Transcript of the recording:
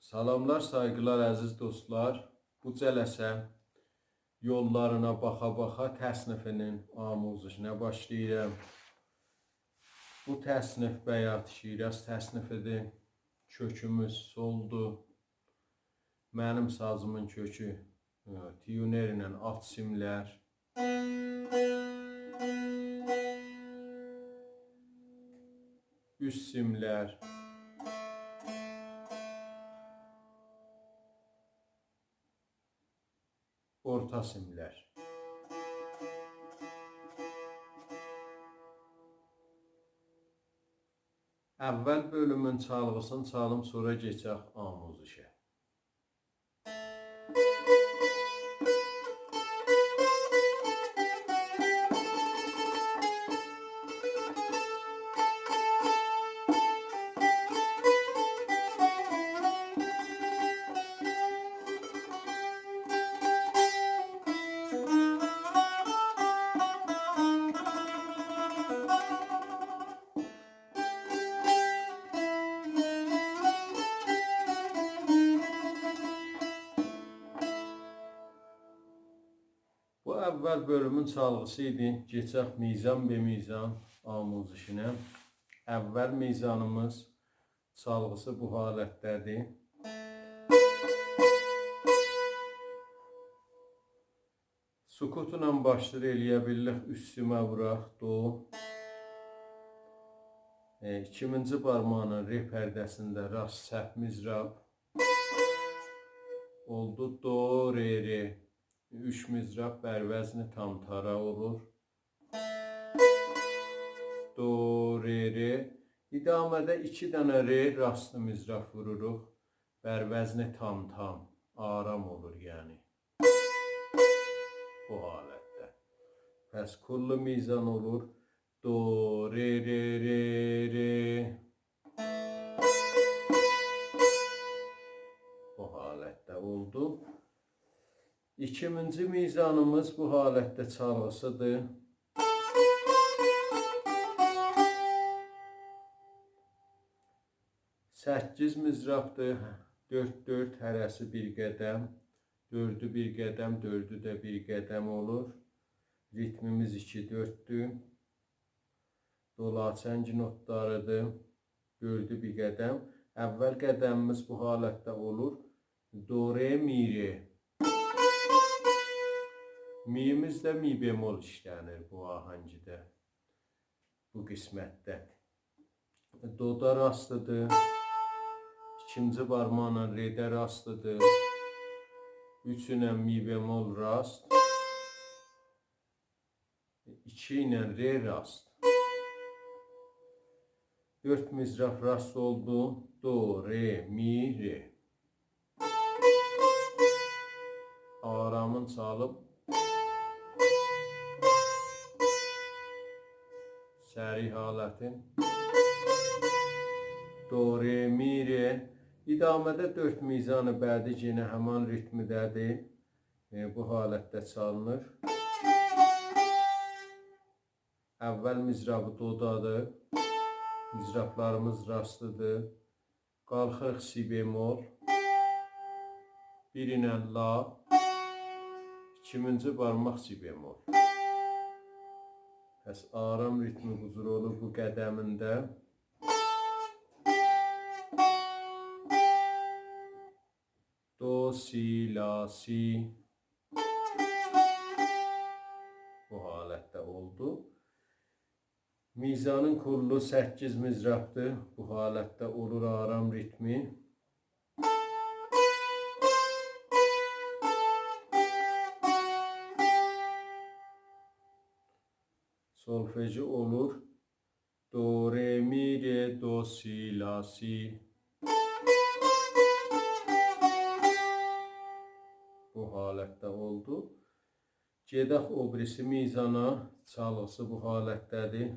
Salamlar, saygılar əziz dostlar. Bu cələsə yollarına baxa-baxa təsnifinin amuzişinə başlayıram. Bu təsnif Bəyat Şiraz təsnifidir. Kökümüz soldur. Mənim sazımın kökü tiyuner ilə alt simlər. Üst simlər. Orta simlər. Əvvəl bölümün çalğısını çalım, sonra keçək amuzişə. Bu əvvəl bölümün çalğısı idi. Keçək mizan be mizan amuzişinə. Əvvəl mizanımız çalğısı bu halətdədir. Sukutla başlayır, eləyə bilirik. Üst simə vuraq, do. İkinci barmağının re pərdəsində rast səhv mizrab. Oldu, do, re, re. 3 mizrab bərvəzni tam tara olur. Do, re, re. İdamədə 2 dənə re rastlı mizrab vururuq. Bərvəzni tam, aram olur yəni. Bu halətdə. Pəs kullu mizan olur. Do, re, re, re, re. Bu halətdə oldu. İkinci mizanımız bu halətdə çalğısıdır. 8 mizrabdır. 4-4 hərəsi bir qədəm. 4'ü bir qədəm, 4'ü də bir qədəm olur. Ritmimiz 2-4'dür. Dolaçəng notlarıdır. 4'ü bir qədəm. Əvvəl qədəmimiz bu halətdə olur. Do, re, mi, re. Mi'miz də mi bemol işlənir bu ahəngdə, bu qismətdə. Do'da rastlıdır. İkinci barmaqla re'də rastlıdır. 3 ilə mi bemol rast. 2 ilə re rast. 4 mizraf rast oldu. Do, re, mi, re. Aramın çalıb səri halətin. Do, re, mi, re. İdamədə 4 mizanı bədi yenə həman ritmidədir. Bu halətdə çalınır. Əvvəl mizrabı dodadır. Mizrablarımız rastlıdır. Qalxırıq si bemol. 1 ilə la. 2-ci barmaq si bemol. Pəs aram ritmi huzur olur bu qədəmində. Do, si, la, si. Bu halətdə oldu. Mizanın kullu 8 mizrabdır. Bu halətdə olur aram ritmi. Solfeji olur. Do, re, mi, re, do, si, la, si. Bu halətdə oldu. Gedək o birisi mizana. Çalğısı bu halətdədir.